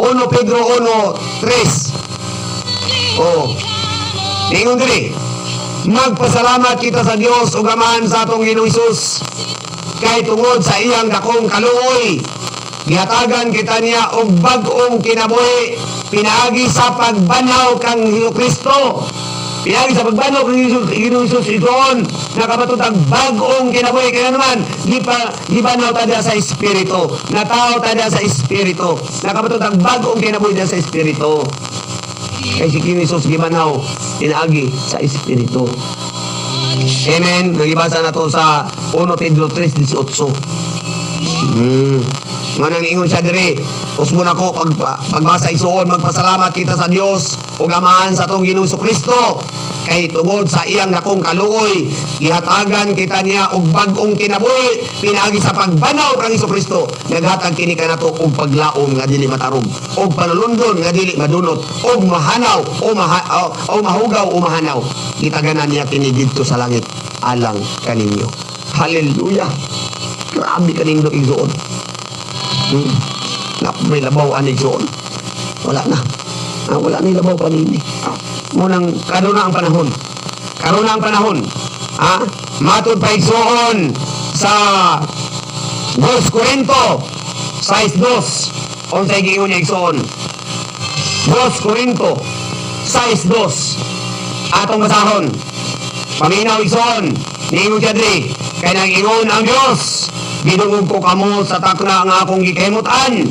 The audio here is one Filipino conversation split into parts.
1 Pedro 1:3. Oh. Ingon diri. Magpasalamat kita sa Dios ug Amahan sa atong Ginoong Hesus kay tungod sa iyang dakong kaluoy gihatagan kita niya og bag-ong kinabuhi pinaagi sa pagbanaw kang Kristo. Pinaagi sa pagbanaw kang Ginoong Hesus itoon nakabatud ang bag-ong kinabuhi kaya naman gibanaw ta diha sa espiritu. Natao ta diha sa espiritu. Nakabatud ang bag-ong kinabuhi diha sa espiritu. Kay si Ginoong Hesus gibanaw pinaagi sa espiritu. Amen. Nagibasa na to sa 1 Pedro 3:18. Nga nang ingon siya diri, usbon ako pagbasa isuon, magpasalamat kita sa Dios ug Amahan sa atong Ginoong Kristo kay tungod sa iyang dakong kaluoy gihatagan kita niya og bag-ong kinabuhi pinaagi sa pagbanaw kang Kristo. Naghatag kini kanato og paglaom nga dili matarong, og panulundon nga dili madunot, og mahanaw o mahugaw o mahanaw. Gitaganan niya kini didto sa langit alang kaninyo. Hallelujah. Grabe kaninyo igsuon. May labaw ani igsuon. Wala na. Wala na labaw panini. Munang karon na ang panahon. Karon na ang panahon. Matod pa igsuon sa 2 Korinto 6:2. Unsay giingon niya igsuon? 2 Korinto 6:2. Atong basahon. Paminaw igsoon, niingon siya diri, kay nag-ingon ang Dios, gidungog ko kamo sa takna nga akong gikahimutan,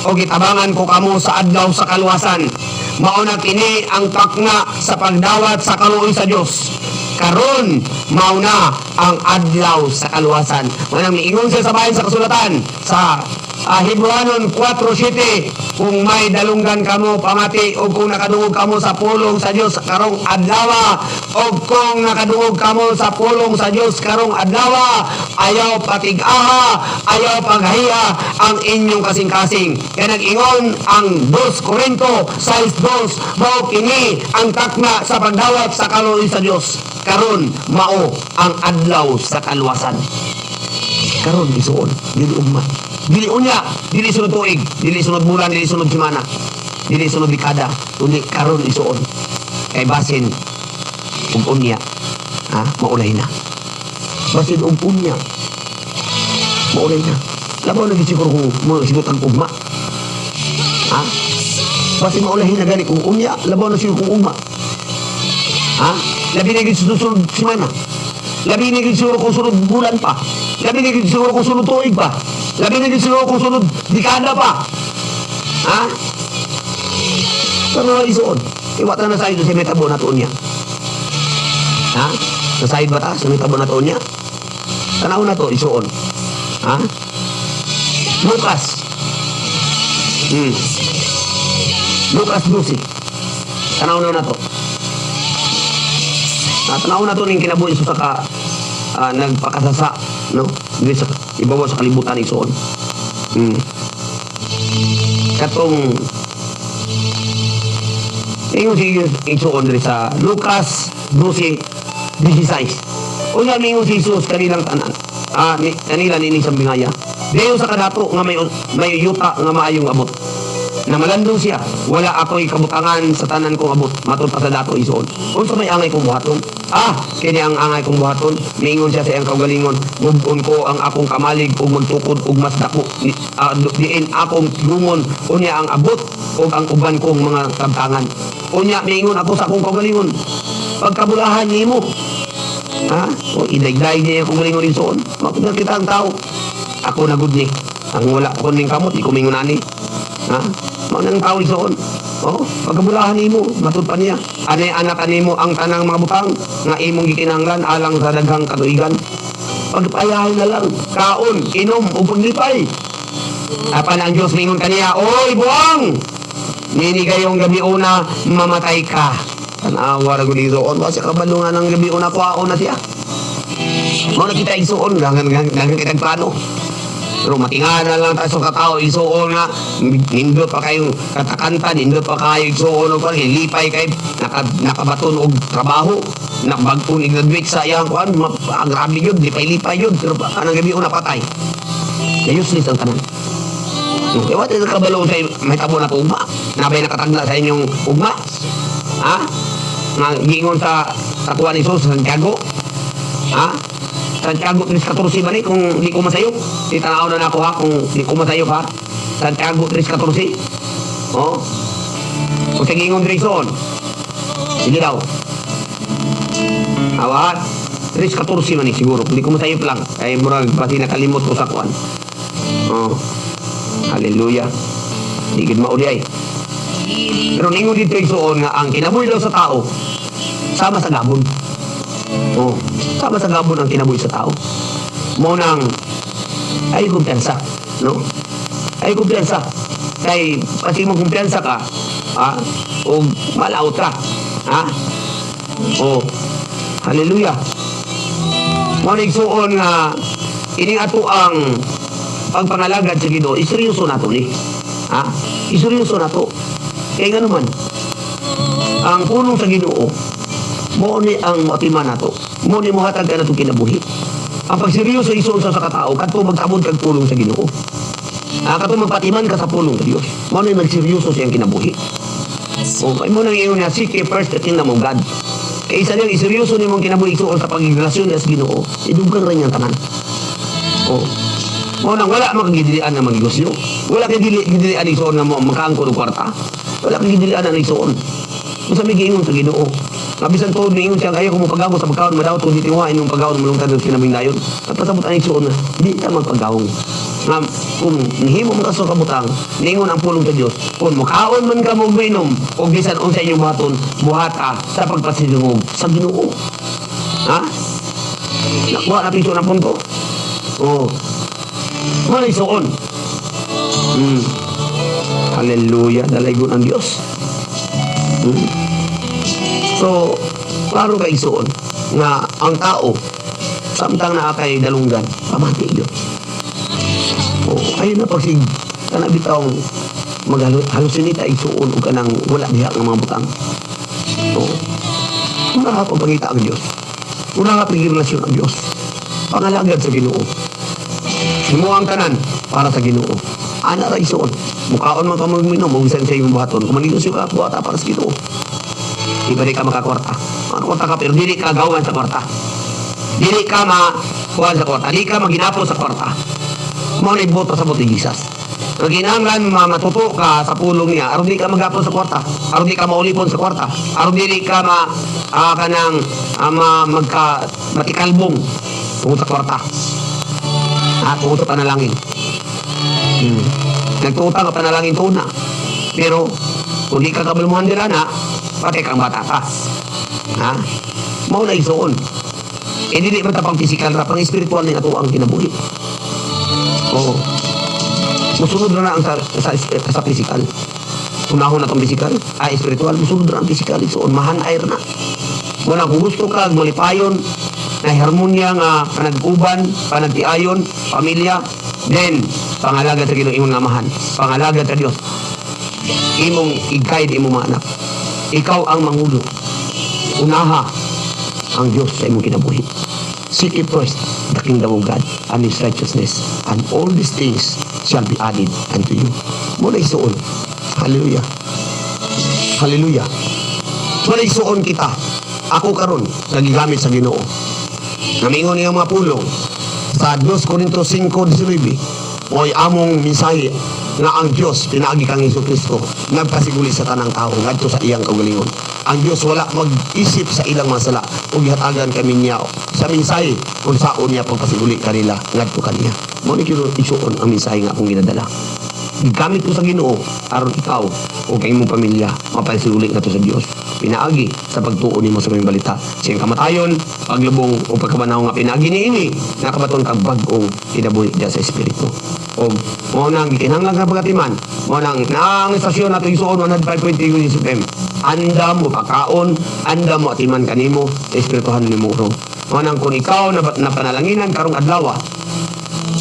o gitabangan ko kamo sa adlaw sa kaluwasan. Mauna kini ang takna sa pagdawat sa kaluoy sa Dios. Karon mauna ang adlaw sa kaluwasan. Manang niingon siya sa bahin sa kasulatan sa Hebrewanon 4:7, kung may dalunggan kamo pamati o kung nakadungog kamo sa pulong sa Dios karong adlaw o kung nakadungog kamo sa pulong sa Dios karong adlaw, ayaw patig-aha, ayaw paghahiya ang inyong kasing-kasing. Kaya nag-ingon ang 2 Korinto 6:2, mao kini ang takna sa pagdawat sa kaluoy sa Dios. Karon mao ang adlaw sa kaluwasan. Karon isuon dili ugma. Dili unya, dili sunod tuig, dili sunod bulan, dili sunod semana, dili sunod dekada, kundi karon isuon. Kay basin ug unya, maulay na. Basin ug unya, maulay na. Labaw lagi siguro kung mo sigot ang ugma. Basin maulay na gani kung unya, labaw na siguro kung ugma. Labi na gid sunod semana. Labi na gid siguro kung sunod bulan pa. Labi na gid siguro kung sunod tuig pa. Labi na gid siguro kung sunod dekada pa. Pero isuon, iwata na sa ito sa metabo na tuon niya. Nasayid ba ta sa metabo na tuon niya? Tanaw na to, isuon. Lucas. Lucas 12. Tanaw na to. Tanaw na to ning kinabuhi sa ka nagpakasasa, no? Sa ibabaw sa kalibutan isuon. Katong ingon si isuon diri sa Lucas 12:16. Unya mingon si Jesus kanilang tanan. Kanila nini sa bingaya. Dayon sa kadato nga may yuta nga maayong abot. Na malandong siya, wala ako'y kabutangan sa tanan kong abot. Matod pa sa dato isuon. Unsa may angay kong buhaton? Kini ang angay kong buhaton. Niingon siya sa iyang kaugalingon, mubon ko ang akong kamalig ug magtukod ug mas dako. Diin akong lumon unya ang abot ug ang uban kong mga tabtangan. Unya niingon ako sa akong kaugalingon, pagkabulahan nimo. O idagday niya akong galingon isuon. Mapudal kita ang tao. Ako nagud ni. Ang wala ko ning kamot, iko mingon ani. Maunang tao isuon. Pagkabulahan nimo, matud pa niya. Anay anak nimo ang tanang mga butang nga imong gikinahanglan alang sa daghang katuigan. Pagpayahan na lang, kaon, inom ug paglipay. Apan ang Dios mingon kaniya, oy buang! Nini kayong gabi una, mamatay ka. Tanawa ra gud isuon, kasi kabalungan ng gabi una ko na siya. Mao na kita isuon, gangan kita plano. Pero matingana lang tayo sa katao, isuon nga, nindot pa kayong katakanta, nindot pa kayo isuon o kaya, lipay kayo, nakabaton og trabaho, nakabagtong i-graduate sa iyang kuhan, grabe yun, lipay-lipay yun, pero anong gabi una patay. Na useless ang tanan. Okay, what is kabalo sa may tabo na ugma? Nabay nakatagla sa inyong ugma? Ha? Nga giingon sa tuwa ni Jesus sa Santiago? Ha? Santiago 3:14 ba ni kung di ko masayop? Titanaw na nako ha kung di ko masayop ha. Santiago 3:14. Oh. Kung sa giingon Drison. Sige daw. Awat. 3:14 man ni siguro. Di ko masayop lang. Kaya murag pati nakalimot ko sa kuan. Oh. Hallelujah. Di gid maudi ay. Pero ningon dito isuon nga ang kinabuhi daw sa tao sama sa gabon. Oh, sama sa gabon ang kinabuhi sa tao. Mo nang ay kumpiyansa, no? Ay kumpiyansa. Kay pati mo kumpiyansa ka, ha? O malaot ka, ha? Oh. Hallelujah. Mo nigsuon nga ini ato ang pagpangalagad sa Ginoo, iseryoso nato ni. Ha? Iseryoso nato. Kaya nga naman, ang punong sa Ginoo, mo ni ang matiman nato. Mo ni mohatag ka na itong kinabuhi. Ang pagseryoso isuon sa katao, kato magtabon kag pulong sa Ginoo. Kato magpatiman ka sa pulong sa Dios. Mo ni nagseryoso siyang kinabuhi. O kay mo nang iyon na seek ye first the kingdom of God. Kaya isa niyang iseryoso ni mong kinabuhi isuon sa pagrelasyon niya sa Ginoo, idugang rin niyang tanan. O, mo nang wala makagidilian na magigosyo. Wala kay gidilian isuon nga mo makaangko ng kwarta. Wala kay gidilian na isuon. Kung sa may giingon sa Ginoo, mabisan to niingon siya ayaw ko mo pagawon sa pagkaon madaw to di tinguhain yung pagawon malungtad ng sinabing dayon. At pasabot ang isuon na di ta magpagawon. Nga kung nihimo mo kaso kabutang, niingon ang pulong sa Dios. Kung makaon man ka mo minom o bisan unsa inyong buhaton, buhata sa pagpasilungog sa Ginoo. Ha? Nakuha na piso ng punto. Oh. Ano isuon? Hallelujah. Dalaygon ang Diyos. So, klaro ka isuon nga ang tao samtang naa kay dalunggan, pamati yun. Oh, ayun na pagsig kana bitaw maghalusinita isuon o kanang wala diha ng mga butang. Oh. Una ka pagpangita ang Diyos. Una ka pagrelasyon ang Diyos. Pangalagad sa Ginoo. Himo ang tanan para sa Ginoo. Ana ra isuon. Mukaon man ka magminom, bisan sa imong buhaton. Kumaligos ka buhata para sa Ginoo. Iba di ka makakwarta. Makakwarta ka pero dili ka gawan sa kwarta. Dili ka makuha sa kwarta. Dili ka maginapo sa kwarta. Mo na iboto sa buti Jesus. Ang ginanglan matuto ka sa pulong niya. Aron di ka magapo sa kwarta. Aron di ka maulipon sa kwarta. Aron dili ka kanang matikalbong tungkol sa kwarta. Tungkol sa panalangin. Nagtuta ka panalangin tuna. Pero kung di ka kabalmuhan nila na, pati kang bata ka. Ha? Mau na isuon. Hindi man tapang physical ra, pang spiritual ni ato ang kinabuhi. Oo. Musunod na ang sa physical. Unahon na itong physical, spiritual, musunod na ang physical. Isuon, mahanay na. Wala kung gusto ka, malipayon, na harmonya nga panag-uban, panagtiayon, pamilya, then, pangalagad sa Ginoo imong namahan. Pangalagad sa Dios. Imong i-guide imong mga anak. Ikaw ang mangulo. Unaha ang Diyos sa imong kinabuhi. Seek ye first the kingdom of God and His righteousness, and all these things shall be added unto you. Muna isuon. Hallelujah. Hallelujah. Muna isuon kita. Ako karon nagigamit sa Ginoo. Namingon niya mga pulong sa 2 Corintios 5:19. Oy among mensahe nga ang Diyos pinaagi kang Jesucristo nagpasiguli sa tanang tao ngadto sa iyang kaugalingon. Ang Diyos wala mag-isip sa ilang masala ug gihatagan kami niya sa mensahe kung saon niya pagpasiguli kanila ngadto kaniya. Mo ni isuon ang mensahe nga akong ginadala. Gigamit ko sa Ginoo aron ikaw o kay imong pamilya mapasiguli ngadto sa Dios. Pinaagi sa pagtuon nimo sa mga balita. Siyang kamatayon, paglubong o pagkabanaw nga pinaagi niini nakabaton kag bag-ong kinabuhi diya sa espiritu. O mo nang gikinahanglan nga pagatiman, mo nang naang istasyon nato isuon 105.3 FM. Anda mo pagkaon, anda mo atiman kanimo sa espirituhan nimo ro. Mo nang kung ikaw na panalanginan karong adlaw,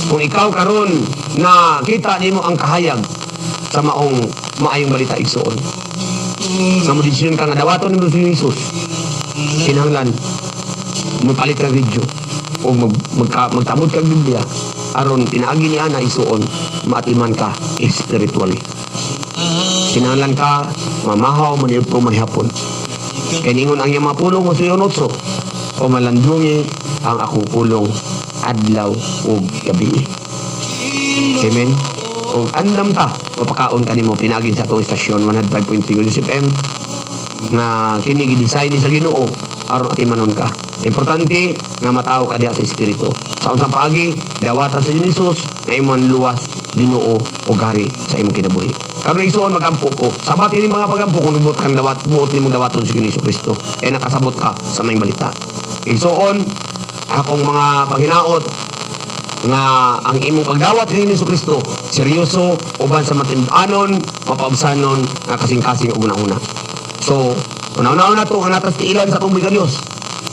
kung ikaw karon na kita nimo ang kahayag sa maayong balita isuon. Sa mo desisyon ka nga dawaton nimo si Jesus. Kinahanglan mo palit ka video o magtamod kag Biblia aron pinaagi ni ana isuon maatiman ka spiritually. Sinanglan ka, mamahaw, maniyod po mahihapon. Kaningon ang iyang mga pulong o suyonotso, o malandungi ang akong pulong adlaw o gabi. Amen. Kung andam ta, mapakaon ka nimo pinagin sa atong istasyon 105.3 FM na kini gi-design ni sa Ginoo aron atimanon ka. Importante nga mataw ka diha sa espiritu. Sa unsang paagi, dawatan sa Jesus nga imong luwas Ginoo o gari sa imong kinabuhi. Karon igsuon magampo ko. Sabat ini mga pagampo kung nubot kang dawat, buot nimo dawaton si Kristo Kristo. Nakasabot ka sa may balita. Igsuon akong mga paghinaot nga ang imong pagdawat ni Hesus Kristo seryoso uban sa matindanon, mapaubsanon nga kasing-kasing ug una-una. So, una-una to nga natas tiilan sa tubig ka Dios.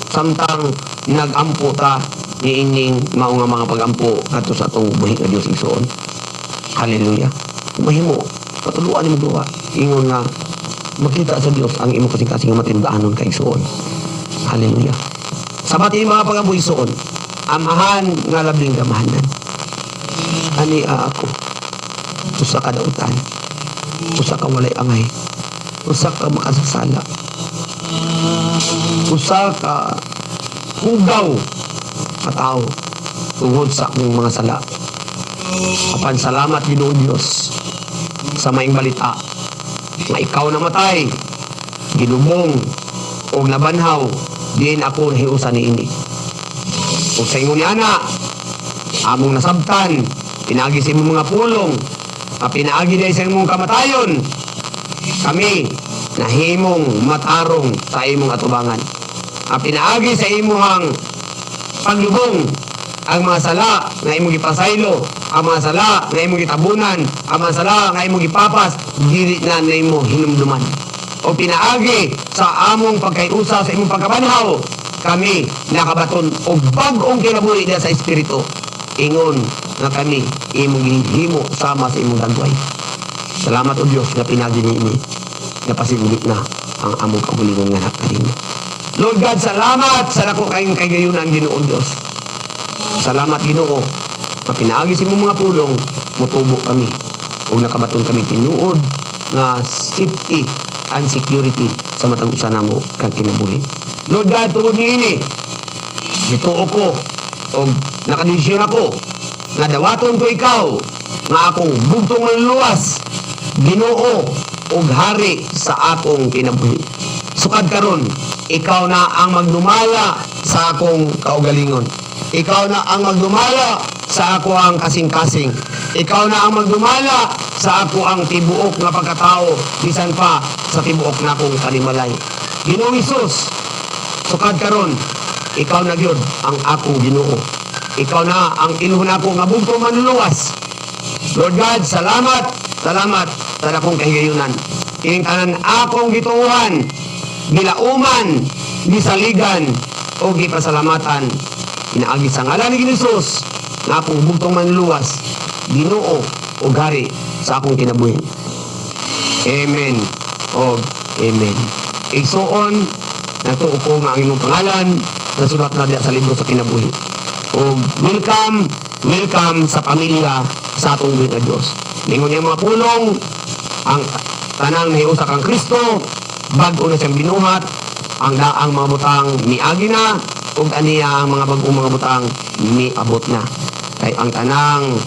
Samtang nagampo ta niining mao nga mga pagampo kadto sa atong buhi ka Dios igsoon. Hallelujah. Mahimo patuluan nimo duwa ingon nga makita sa Dios ang imong kasing-kasing nga matindanon kay igsoon. Hallelujah. Sabat ini mga pagampo igsoon. Amahan nga labing gamahanan. Ani ako. Usa ka dautan. Usa ka walay angay. Usa ka makasasala. Usa ka hugaw katao tungod sa akong mga sala. Apan salamat Ginoo Dios sa maing balita nga ikaw namatay, ginubong o nabanhaw diin ako nahiusa niini. Ug sa ingon ni ana among nasabtan pinaagi sa imong mga pulong pinaagi dahil sa imong kamatayon kami nahimong matarong sa imong atubangan pinaagi sa imong paglubong ang mga sala nga imong gipasaylo ang mga sala nga imong gitabunan ang mga sala nga imong gipapas dili na nimo hinumduman o pinaagi sa among pagkayusa sa imong pagkabanhaw kami nakabaton o bag-ong kinabuhi sa espiritu ingon nga kami imong gihimo sama sa imong dagway. Salamat o Dios nga pinagi niini nga pasigulit na ang among kabulingon nga nakanimo. Lord God, salamat sa dako kayong kagayunan Ginoo Dios. Salamat Ginoo nga pinaagi sa imong mga pulong mutubo kami ug nakabaton kami tinuod nga safety and security sa matang usa namo kang kinabuhi. Lord God, tungod niini gituo ko o nakadesisyon ako nga dawaton ko ikaw nga akong bugtong manluwas Ginoo ug hari sa akong kinabuhi. Sukad karon ikaw na ang magdumala sa akong kaugalingon. Ikaw na ang magdumala sa ako ang kasing-kasing. Ikaw na ang magdumala sa ako ang tibuok nga pagkatao bisan pa sa tibuok na akong kanimalay. Ginoong Hesus, sukad karon ikaw na gyud ang akong Ginoo. Ikaw na ang iluhon ako nga bugtong manluluwas. Lord God, salamat sa dakong kahigayunan. Ining tanan akong gituuhan, gilauman, gisaligan o gipasalamatan. Inaagi sa ngalan ni Jesus nga akong bugtong manluluwas, Ginoo o gari sa akong kinabuhi. Amen o amen. Igsuon natuo ko nga ang inyong pangalan nasulat na diya sa libro sa kinabuhi. O welcome sa pamilya sa atong buhi nga Diyos. Ningon niya mga pulong ang tanang nahiusa kang Kristo bag-o na siyang binuhat ang daang mga butang miagi na ug aniya ang mga bag-ong mga butang miabot na. Kay ang tanang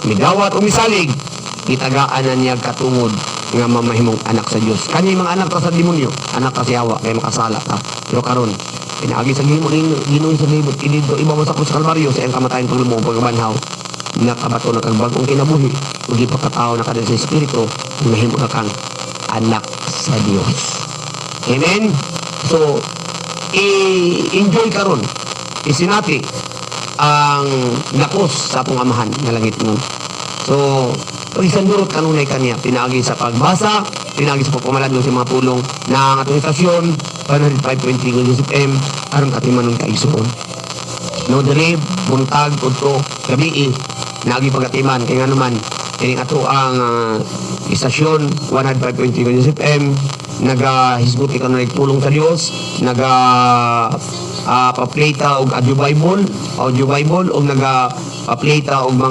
migawat o misalig itagaan na niya katungod nga mamahimong anak sa Dios. Kani mga anak ta sa demonyo, anak ta sa yawa kay makasala ta. Pero karon pinaagi sa Ginoo sa libot idito ibabaw sa krus Kalbaryo sa iyang kamatayon paglumong pagbanhaw nakabato na kang bagong kinabuhi ug ipakatao na kada sa espiritu mahimo ka kang anak sa Dios. Amen. So enjoy karon isinati ang dakos sa atong amahan nga langit nun. So isandurot kanunay kaniya pinaagi sa pagbasa, pinaagi sa pagpamaladyo sa mga pulong na ang atong istasyon 105.3 FM aron katimanon ka igsuon. No diri buntag udto gabi naagi pagatiman kay nganuman kini ato ang istasyon 105.3 FM nagahisgot ka na tulong sa Dios naga pa-play ta og audio Bible o naga pa-play ta og